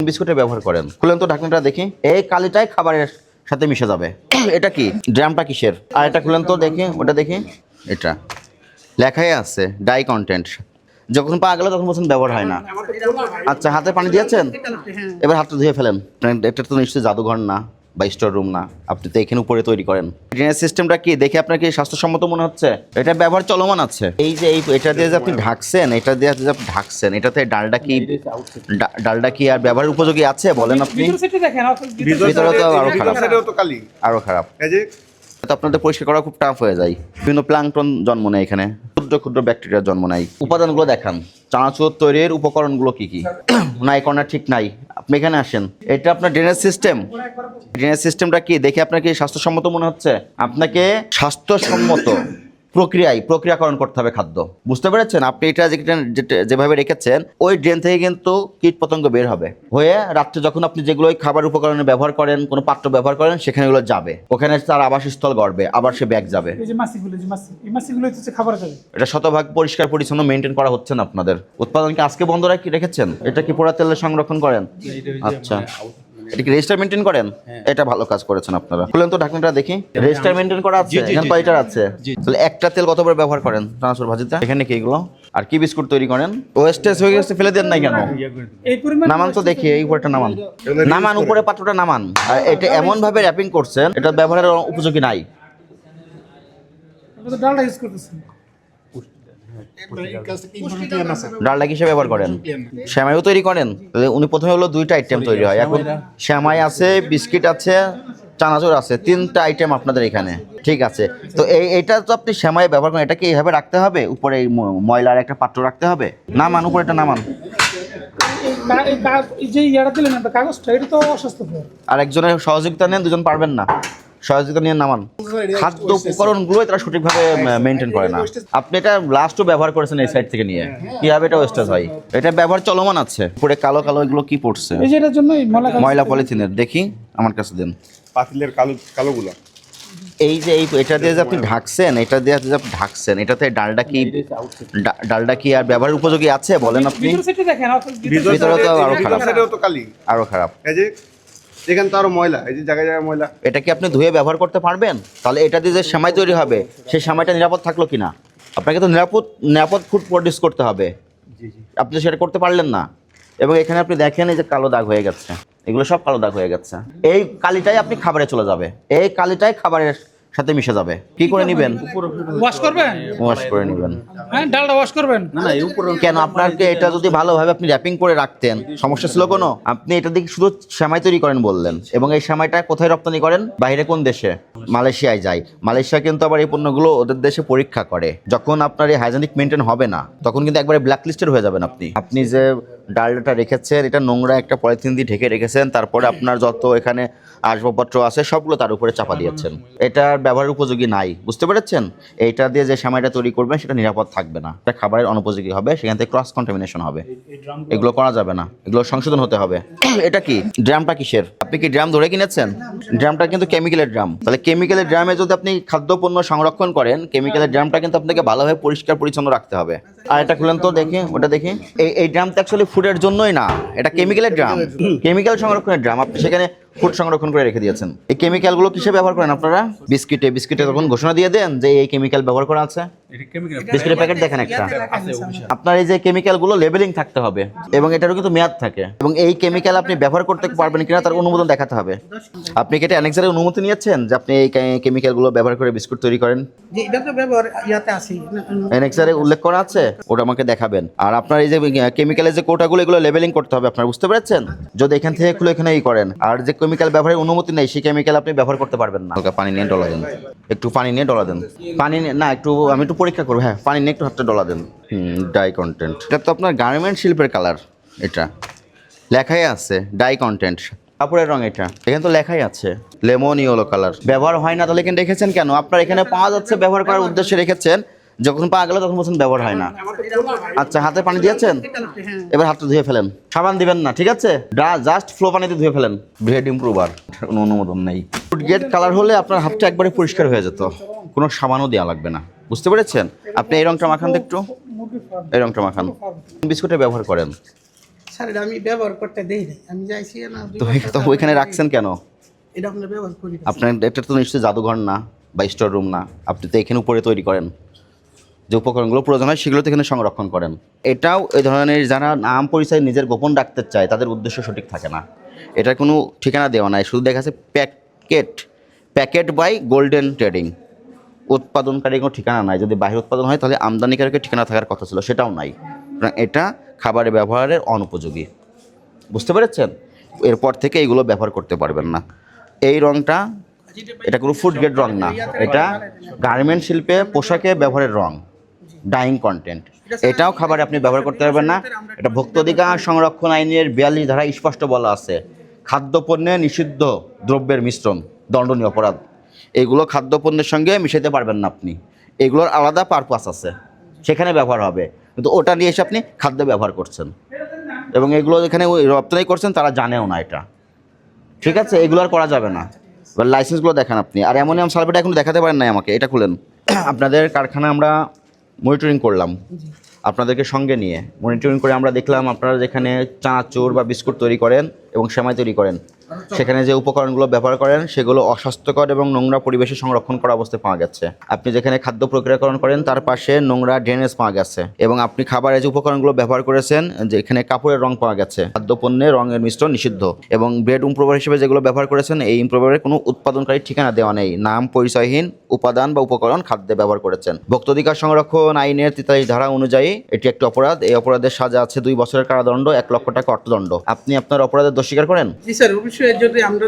বিস্কুটে ব্যবহার করেন। খুলেন তো ঢাকনাটা দেখি। এই কালিটাই খাবারের সাথে মিশে যাবে। এটা কি ড্রামটা কিসের? আর এটা খুলেন তো দেখি, ওটা দেখি। এটা লেখাই আছে ডাই কন্টেন্ট। যখন পাওয়া গেল তখন বলছেন ব্যবহার হয় না। আচ্ছা, হাতে পানি দিয়েছেন, এবার হাতটা ধুয়ে ফেলেন। এটা তো নিশ্চয়ই জাদুঘর না বা স্টোর রুম না, আপনি তো এখানে উপরে তৈরি করেন। ড্রেনেজ সিস্টেমটা কি দেখে আপনার কি স্বাস্থ্যসম্মত মনে হচ্ছে? এটা ব্যবহার চলমান আছে। এই যে এটা দিয়ে যে আপনি ঢাকছেন, এটা দিয়ে যে আপনি ঢাকছেন, এটাতে ডালটা কি আর ব্যবহারের উপযোগী আছে বলেন আপনি? ভিতরে তো আরো খারাপ, আরো খারাপ। তো আপনাদের পরিষ্কার করা খুব টাফ হয়ে যায়। বিভিন্ন প্লাঙ্কটন জন্ম নেয় এখানে, ক্ষুদ্র ক্ষুদ্র ব্যাকটেরিয়ার জন্ম নেয়। উপাদানগুলো দেখান, চানাচুর তৈরির উপকরণগুলো কি কি? নাই কর্নার ঠিক নাই। আপনি এখানে আসেন। এটা আপনার ড্রেনেজ সিস্টেম। ড্রেনেজ সিস্টেমটা কি দেখে আপনার কি স্বাস্থ্যসম্মত মনে হচ্ছে? আপনাকে স্বাস্থ্যসম্মত প্রক্রিয়াকরণ করতে হবে খাদ্য। বুঝতে পেরেছেন? আপনি এটা যেভাবে রেখেছেন, ওই ড্রেন থেকে কিন্তু কীট পতঙ্গ বের হবে হয়ে রাত্রে যখন আপনি যেগুলো খাবার উপকরণে ব্যবহার করেন, কোনো পাত্র ব্যবহার করেন, সেখানে এগুলো যাবে, ওখানে তার আবাসস্থল গড়বে, আবার সে ব্যাগ যাবে। এটা শতভাগ পরিষ্কার পরিচ্ছন্ন মেনটেন করা হচ্ছে না আপনাদের। উৎপাদন কি আজকে বন্ধ রেখেছেন? এটা কি পোড়া তেলে সংরক্ষণ করেন? আচ্ছা, এটা কি রেজিস্টার মেনটেন করেন? এটা ভালো কাজ করেছেন আপনারা। খুলেন তো ঢাকনাটা দেখি। রেজিস্টার মেনটেন করা আছে, এখানে কয়টার আছে? তাহলে একটা তেল কতবার ব্যবহার করেন চানাচুর ভাজিতে? এখানে কি এগুলো? আর কি বিস্কুট তৈরি করেন? ওয়েস্টেজ হয়ে গেছে, ফেলে দেন নাই কেন? নামান তো দেখি, এই উপরটা নামান উপরে পাত্রটা নামান। আর এটা এমন ভাবে র্যাপিং করছেন, এটা ব্যবহারের উপযোগী নাই। ডালটা কিসে ব্যবহার করেন? শ্যামাইও তৈরি করেন? উনি প্রথমে হলো 2টা আইটেম তৈরি হয়, এখন শ্যামাই আছে, বিস্কিট আছে, চানাচুর আছে, 3টা আইটেম আপনাদের এখানে। ঠিক আছে, তো এইটা তো আপনি শ্যামাই ব্যবহার করেন, এটাকে এইভাবে রাখতে হবে, উপরে এই ময়লার একটা পাত্র রাখতে হবে। নামান উপরে, এটা নামান। আর একজনের সহযোগিতা নেন, দুজন পারবেন না, সহযোগিতা নিয়ে নামান। খাদ্য উপকরণগুলোই তারা সঠিকভাবে মেনটেন করে না। আপনি এটা লাস্টও ব্যবহার করেছেন এই সাইড থেকে নিয়ে, কিভাবে এটা ওয়েস্টেজ হয়? এটা ব্যবহার চলমান আছে। পুরো কালো কালো এগুলো কি পড়ছে? ময়লা পলিথিনের। দেখি, আমার কাছে দেন পাতিলের কালোগুলো। এই যে এটা দিয়ে যে আপনি ঢাকছেন, এটা দিয়ে যে আপনি ঢাকছেন, এটাতে ডালটা কি আর ব্যবহারের উপযোগী আছে বলেন আপনি? ভিতরে তো আরো খারাপ, আরো খারাপ। এখানে তো আরো ময়লা, এই যে জায়গায় জায়গায় ময়লা। এটা কি আপনি ধুয়ে ব্যবহার করতে পারবেন? তাহলে এটা দিয়ে যে সেমাই তৈরি হবে, সেই সেমাইটা নিরাপদ থাকলো কিনা? আপনাকে তো নিরাপদ ফুড প্রডিউস করতে হবে, আপনি সেটা করতে পারলেন না। এবং এখানে আপনি দেখেন, এই যে কালো দাগ হয়ে গেছে, এগুলো সব কালো দাগ হয়ে গেছে। এই কালিটাই আপনি খাবারে চলে যাবে, এই কালিটাই খাবারের সাথে মিশে যাবে। কি করে নেবেন? ওয়াশ করবেন, ওয়াশ করে নেবেন। হ্যাঁ, ডালটা ওয়াশ করবেন। কেন? আপনাকে এটা যদি ভালোভাবে আপনি র্যাপিং করে রাখতেন, সমস্যা ছিল কোনো? আপনি এটা দিয়ে শুধু সেমাই তৈরি করেন বললেন, এবং এই সেমাইটা কোথায় রপ্তানি করেন? বাইরে কোন দেশে? মালয়েশিয়ায় যায়। মালয়েশিয়া কিন্তু আবার এই পণ্যগুলো ওদের দেশে পরীক্ষা করে। যখন আপনার এই হাইজেনিক মেনটেন হবে না, তখন কিন্তু একবারে ব্ল্যাক লিস্টেড হয়ে যাবেন আপনি। আপনি যে ডালটা রেখেছেন, এটা নোংরা একটা পলিথিন দিয়ে ঢেকে রেখেছেন, তারপরে আপনার যত এখানে আসবাবপত্র আছে সবগুলো তার উপরে চাপা দিয়েছেন। এটার ব্যবহারের উপযোগী নাই, বুঝতে পেরেছেন? এইটা দিয়ে যে সেমাইটা তৈরি করবেন, সেটা নিরাপদ থাকবে না, এটা খাবারের অনুপযোগী হবে, সেখান থেকে ক্রস কন্টামিনেশন হবে। এগুলো করা যাবে না, এগুলো সংশোধন হতে হবে। এটা কি ড্রামটা কিসের? আপনি কি ড্রাম ধরে কিনেছেন? ড্রামটা কিন্তু কেমিক্যালের ড্রাম। তাহলে কেমিক্যালের ড্রামে যদি আপনি খাদ্যপণ্য সংরক্ষণ করেন, কেমিক্যালের ড্রামটা কিন্তু আপনাকে ভালোভাবে পরিষ্কার পরিচ্ছন্ন রাখতে হবে। আর এটা খুলেন তো দেখি, ওটা দেখি। এই ড্রামটা অ্যাকচুয়ালি ফুডের জন্যই না, এটা কেমিক্যালের ড্রাম, কেমিক্যাল সংরক্ষণের ড্রাম। আপনি সেখানে ফুড সংরক্ষণ করে রেখে দিয়েছেন। এই কেমিক্যালগুলো কিসে ব্যবহার করেন আপনারা? বিস্কিটে তখন ঘোষণা দিয়ে দেন যে এই কেমিক্যাল ব্যবহার করা আছে। বিস্কিটের প্যাকেট দেখেন একটা, আপনার এই যে কেমিক্যালগুলো লেবেলিং থাকতে হবে, এবং এটারও কিন্তু মেয়াদ থাকে, এবং এই কেমিক্যাল আপনি ব্যবহার করতে পারবেন কিনা তার অনুমোদন দেখাতে হবে। আপনি কি এটা অ্যানেক্সারের অনুমতি নিয়েছেন যে আপনি এই কেমিক্যালগুলো ব্যবহার করে বিস্কুট তৈরি করেন? অ্যানেক্সারে উল্লেখ করা আছে, ওটা আমাকে দেখাবেন। আর আপনার এই যে কেমিক্যালের যে কোটাগুলো, এগুলো লেবেলিং করতে হবে আপনার, বুঝতে পেরেছেন? যদি এখান থেকে খুলে এখানে করেন, আর যে কেমিক্যাল ব্যবহারের অনুমতি নেই, সেই কেমিক্যাল আপনি ব্যবহার করতে পারবেন না। হালকা পানি নিয়ে ডলা দেন, একটু পানি নিয়ে ডলা দেন। পানি না, আমি একটু পরীক্ষা করবো। হ্যাঁ, পানি নিয়ে একটু হাতটা ডলা দেন। Die content. এটা তো আপনার গার্মেন্ট শিল্পের কালার, এটা লেখাই আছে ডাই কন্টেন্ট, কাপড়ের রং। এটা এখানে তো লেখাই আছে লেমন ইয়েলো কালার। ব্যবহার হয় না, তাহলে এখানে রেখেছেন কেন? আপনার এখানে পাওয়া যাচ্ছে, ব্যবহার করার উদ্দেশ্যে রেখেছেন, যখন পাওয়া গেল তখন বলছেন ব্যবহার হয় না। আচ্ছা, হাতে পানি দিয়েছেন, এবার হাতটা ধুয়ে ফেলেন। সাবান দিবেন না, ঠিক আছে? জাস্ট ফ্লো পানিতে ধুয়ে ফেলেন। ব্রেড ইম্প্রুভার কোনো অনুমোদন নেই। ফুড গ্রেড কালার হলে আপনার হাতটা একবারে পরিষ্কার হয়ে যেত, কোনো সাবানও দেওয়া লাগবে না, বুঝতে পেরেছেন? আপনি এই রংটা মাখান, একটু এই রংটা মাখান। বিস্কুটে ব্যবহার করেন? স্যার এটা আমি ব্যবহার করতে দেই নাই, আমি যাইছি না তো ওইখানে রাখছেন কেন? এটা আমরা ব্যবহার করি না। আপনার এটা তো নিশ্চয়ই জাদুঘর না বা স্টোর রুম না, আপনি তো এখানে উপরে তৈরি করেন, যে উপকরণগুলো প্রয়োজন হয় সেগুলো তো এখানে সংরক্ষণ করেন। এটাও এই ধরনের যারা নাম পরিচয় নিজের গোপন রাখতে চায় তাদের উদ্দেশ্য সঠিক থাকে না। এটার কোনো ঠিকানা দেওয়া নাই, শুধু দেখা যাচ্ছে প্যাকেট বাই গোল্ডেন ট্রেডিং। উৎপাদনকারী কোনো ঠিকানা নাই, যদি বাইরে উৎপাদন হয় তাহলে আমদানিকারকের ঠিকানা থাকার কথা ছিল, সেটাও নাই। সুতরাং এটা খাবারে ব্যবহারের অনুপযোগী, বুঝতে পেরেছেন? এরপর থেকে এইগুলো ব্যবহার করতে পারবেন না। এই রঙটা, এটা কোনো ফুড গ্রেড রং না, এটা গার্মেন্ট শিল্পে পোশাকে ব্যবহারের রং, ডাইং কন্টেন্ট। এটাও খাবারে আপনি ব্যবহার করতে পারবেন না। এটা ভোক্তাধিকার সংরক্ষণ আইনের 42 ধারায় স্পষ্ট বলা আছে, খাদ্যপণ্যে নিষিদ্ধ দ্রব্যের মিশ্রণ দণ্ডনীয় অপরাধ। এগুলো খাদ্যপণ্যের সঙ্গে মিশাইতে পারবেন না আপনি, এগুলোর আলাদা পারপাস আছে, সেখানে ব্যবহার হবে। কিন্তু ওটা নিয়ে এসে আপনি খাদ্যে ব্যবহার করছেন, এবং এগুলো যেখানে রপ্তানি করছেন তারা জানেও না এটা, ঠিক আছে? এগুলো আর করা যাবে না। এবার লাইসেন্সগুলো দেখান আপনি। আর অ্যামোনিয়াম সালফেট এখন দেখাতে পারেন নাই আমাকে, এটা খুলেন। আপনাদের কারখানা আমরা মনিটরিং করলাম, আপনাদেরকে সঙ্গে নিয়ে মনিটরিং করে আমরা দেখলাম আপনারা যেখানে চানাচুর বা বিস্কুট তৈরি করেন এবং সেমাই তৈরি করেন, সেখানে যে উপকরণগুলো ব্যবহার করেন সেগুলো অস্বাস্থ্যকর এবং নোংরা পরিবেশে সংরক্ষণ করা অবস্থায় পাওয়া গেছে। আপনি যেখানে খাদ্য প্রক্রিয়াকরণ করেন তার পাশে নোংরা ড্রেনেজ পাওয়া গেছে, এবং আপনি খাবারে যে উপকরণগুলো ব্যবহার করেছেন যেখানে কাপড়ের রং পাওয়া গেছে, খাদ্যপণ্যে রঙের মিশ্রণ নিষিদ্ধ, এবং ব্রেড ইম্প্রোভার হিসেবে যেগুলো ব্যবহার করেছেন এই ইম্প্রোভারের কোনো উৎপাদনকারী ঠিকানা দেওয়া নেই, নাম পরিচয়হীন উপাদান বা উপকরণ খাদ্যে ব্যবহার করেছেন। ভোক্তাধিকার সংরক্ষণ আইনের 43 ধারা অনুযায়ী এটি একটি অপরাধ। এই অপরাধের সাজা আছে 2 বছরের কারাদণ্ড, 1 লক্ষ টাকা অর্থদণ্ড। আপনি আপনার অপরাধের দোষ স্বীকার করেন? জি স্যার, অবশ্যই যদি আমরা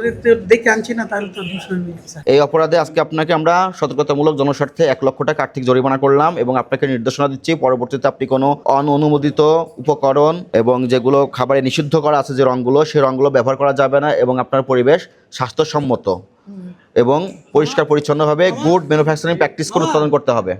দেখে আনছি না তাহলে তো দোষ হইবে স্যার। এই অপরাধে আজকে আপনাকে আমরা সতর্কতামূলক জনস্বার্থে 1 লক্ষ টাকা আর্থিক জরিমানা করলাম, এবং আপনাকে নির্দেশনা দিচ্ছি পরবর্তীতে আপনি কোনো অননুমোদিত উপকরণ এবং যেগুলো খাবারে নিষিদ্ধ করা আছে যে রঙগুলো, সেই রঙগুলো ব্যবহার করা যাবে না, এবং আপনার পরিবেশ স্বাস্থ্যসম্মত এবং পরিষ্কার পরিচ্ছন্নভাবে গুড ম্যানুফ্যাকচারিং প্র্যাকটিস করে উৎপাদন করতে হবে।